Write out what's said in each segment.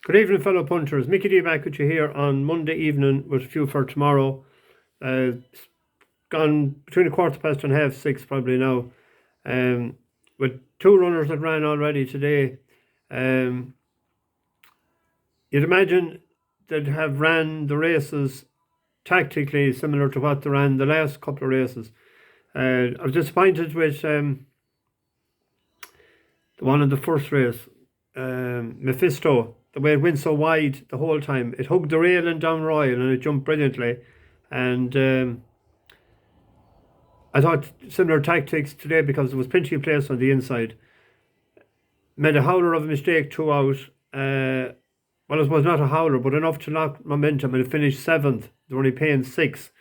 Good evening, fellow punters. Mickey D back with you here on Monday evening with a few for tomorrow. It's gone between a quarter past and half six probably now. With two runners that ran already today. Um, you'd imagine they'd have ran the races tactically similar to what they ran the last couple of races. I was disappointed with the one in the first race, Mephisto. The way it went so wide the whole time, it hugged the rail and down Royal, and it jumped brilliantly. And I thought similar tactics today because there was plenty of place on the inside. Made a howler of a mistake throughout. Well, it was not a howler, but enough to knock momentum, and it finished seventh. They're only paying six.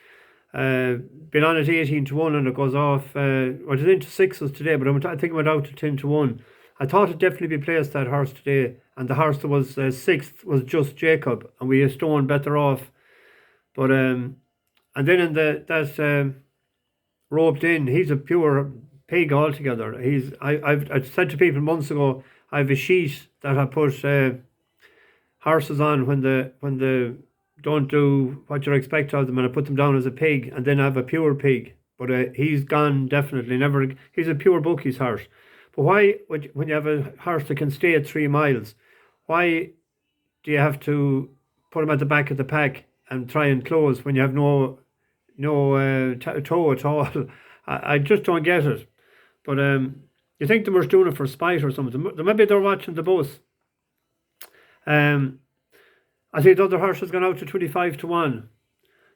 Been on at 18-1, and it goes off. Well, it's into sixes today, but I think it went out to 10-1. I thought it'd definitely be placed that horse today, and the horse that was sixth was Just Jacob, and we a stone better off. But and then in that roped in, he's a pure pig altogether. I've said to people months ago, I have a sheet that I put horses on when they don't do what you expect of them, and I put them down as a pig, and then I have a pure pig. But he's gone definitely. Never. He's a pure bookies horse. But why, when you have a horse that can stay at 3 miles, why do you have to put him at the back of the pack and try and close when you have no toe at all? I just don't get it. But you think they were doing it for spite or something? Maybe they're watching the bus. I think the other horse has gone out to 25-1.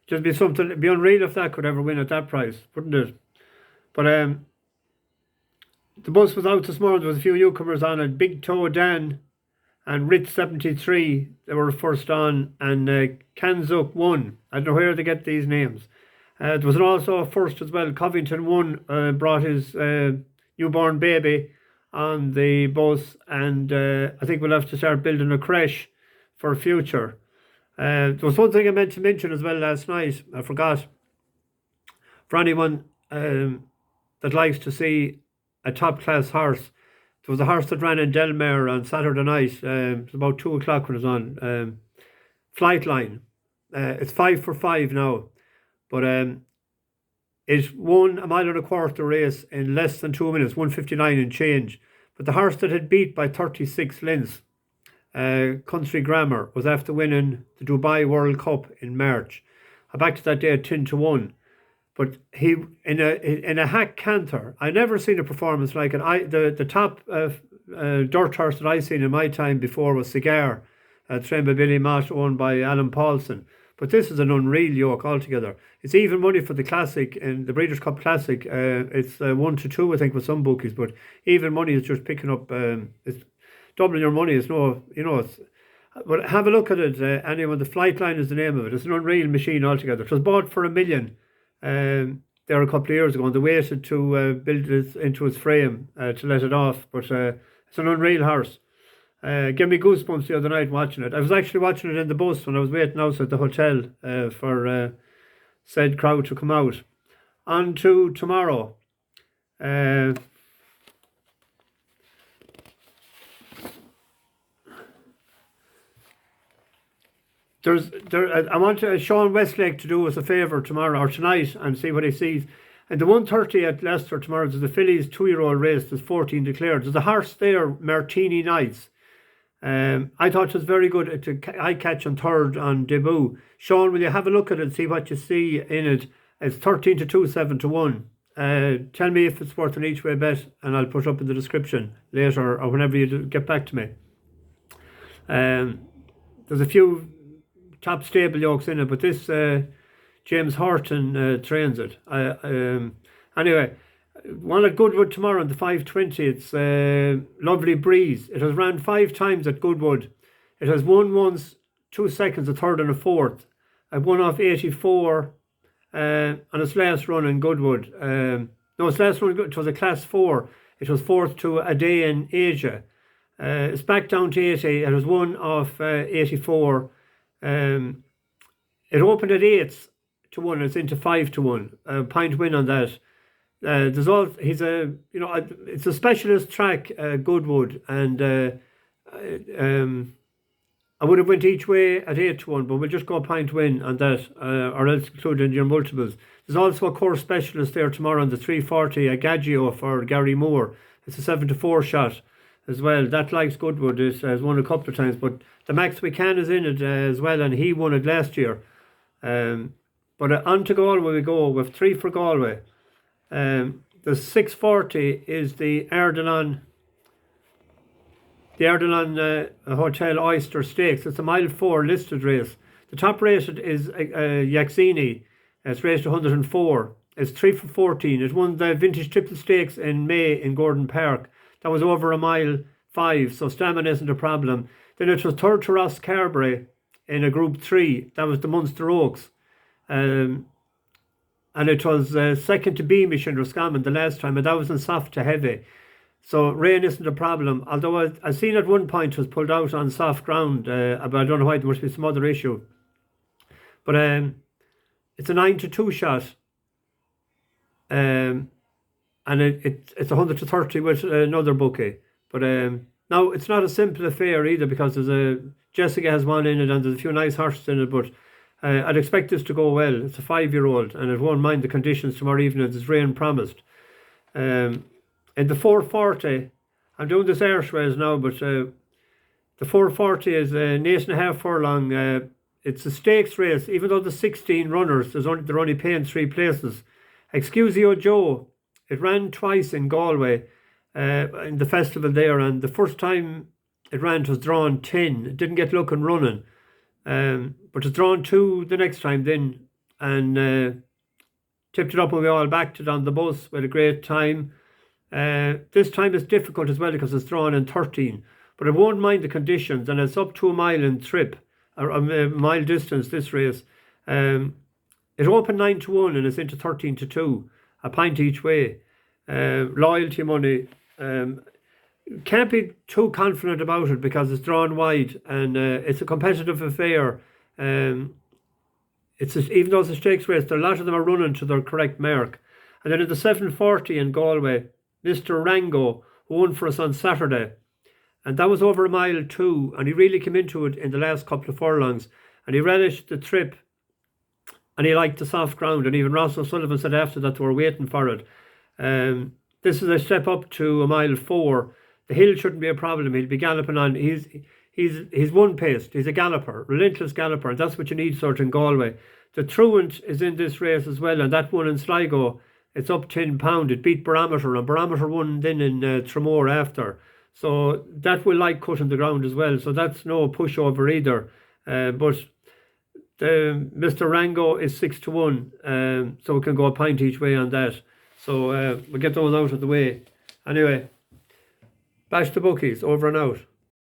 Just be something. It'd be unreal if that could ever win at that price, wouldn't it? But the bus was out this morning. There was a few newcomers on it. Big Toe Dan and Ritz 73. They were first on, and Kanzuk won. I don't know where they get these names. There was also a first as well. Covington won. Brought his newborn baby on the bus, and I think we'll have to start building a creche for future. There was one thing I meant to mention as well last night. I forgot. For anyone that likes to see a top class horse, there was a horse that ran in Delmare on Saturday night. It was about 2 o'clock when it was on. Flightline. It's 5 for 5 now, but it won a mile and a quarter race in less than 2 minutes, 1:59 and change. But the horse that had beat by 36 lengths, Country Grammar, was after winning the Dubai World Cup in March. I'm back to that day at 10-1. But he in a hack canter. I never seen a performance like it. The top dirt horse that I seen in my time before was Cigar, trained by Billy Mott, owned by Alan Paulson. But this is an unreal yoke altogether. It's even money for the Classic and the Breeders' Cup Classic. It's 1-2, I think, with some bookies. But even money is just picking up. It's doubling your money. It's no, It's, but have a look at it. Anyway, the Flightline is the name of it. It's an unreal machine altogether. It was bought for $1 million. There a couple of years ago, and they waited to build it into its frame to let it off. But it's an unreal horse. Gave me goosebumps the other night watching it. I was actually watching it in the bus when I was waiting outside the hotel for said crowd to come out. On to tomorrow. I want Sean Westlake to do us a favour tomorrow or tonight and see what he sees. And the 1:30 at Leicester tomorrow, there's the fillies 2-year-old race. There's 14 declared. There's a horse there, Martini Nights. I thought it was very good to eye catch on third on debut. Sean, will you have a look at it and see what you see in it? It's 13-2, 7-1. Tell me if it's worth an each way bet, and I'll put it up in the description later or whenever you get back to me. There's a few top stable yokes in it, but this James Horton trains it. Anyway, one at Goodwood tomorrow on the 5:20. It's Lovely Breeze. It has ran 5 times at Goodwood. It has won once, 2 seconds, a third and a fourth. I won off 84 on its last run in Goodwood. No, its last run, it was a class 4. It was fourth to a day in Asia. It's back down to 80. It was won off 84. It opened at 8-1. It's into 5-1. Point win on that. It's a specialist track, Goodwood, and I I would have went each way at 8 to 1, but we'll just go a point win on that, or else include in your multiples. There's also a course specialist there tomorrow on the 340, a Gaggio for Gary Moore. It's a 7 to 4 shot as well. That likes Goodwood. It has won a couple of times, but the Max We Can is in it as well, and he won it last year. But on to Galway we go with 3 for Galway. The 640 is the Ardalan Hotel Oyster Stakes. It's a mile 4 listed race. The top rated is Yaxeni. It's raced 104. It's 3 for 14. It won the Vintage Triple Stakes in May in Gordon Park. That was over a mile 5, so stamina isn't a problem. Then it was third to Ross Carberry in a Group 3. That was the Munster Oaks. And it was second to Beamish in Roscommon the last time, and that was in soft to heavy. So rain isn't a problem. Although I've seen at one point it was pulled out on soft ground, but I don't know why. There must be some other issue. But it's a 9 to 2 shot. And it's 100 to 30 with another bookie. But now it's not a simple affair either, because Jessica has one in it and there's a few nice horses in it, but I'd expect this to go well. It's a 5-year-old and it won't mind the conditions tomorrow evening. There's rain promised. In the 440, I'm doing this Irish race now, but the 440 is an 8.5 furlong. It's a stakes race, even though there's 16 runners, they're only paying 3 places. Excuzio Joe, it ran twice in Galway in the festival there, and the first time it ran it was drawn 10. It didn't get looking running, but it's drawn 2 the next time then, and tipped it up and we all backed it on the bus with a great time. This time it's difficult as well because it's drawn in 13, but I won't mind the conditions, and it's up to a mile in trip, or a mile distance this race. It opened 9 to 1 and it's into 13 to 2, a pint each way. Loyalty money. Can't be too confident about it because it's drawn wide and it's a competitive affair. Even though it's a stakes race, a lot of them are running to their correct mark. And then in the 740 in Galway, Mr Rango won for us on Saturday, and that was over a mile 2, and he really came into it in the last couple of furlongs, and he relished the trip, and he liked the soft ground, and even Ross O'Sullivan said after that they were waiting for it. This is a step up to a mile 4. The hill shouldn't be a problem. He'll be galloping on. He's one-paced. He's a galloper, relentless galloper, and that's what you need sort of in Galway. The Truant is in this race as well, and that one in Sligo, it's up £10. It beat Barometer, and Barometer won then in Tramore after. So that will like cutting the ground as well. So that's no pushover either. But Mr Rango is 6 to 1. So we can go a pint each way on that. So we'll get those out of the way. Anyway, bash the bookies, over and out.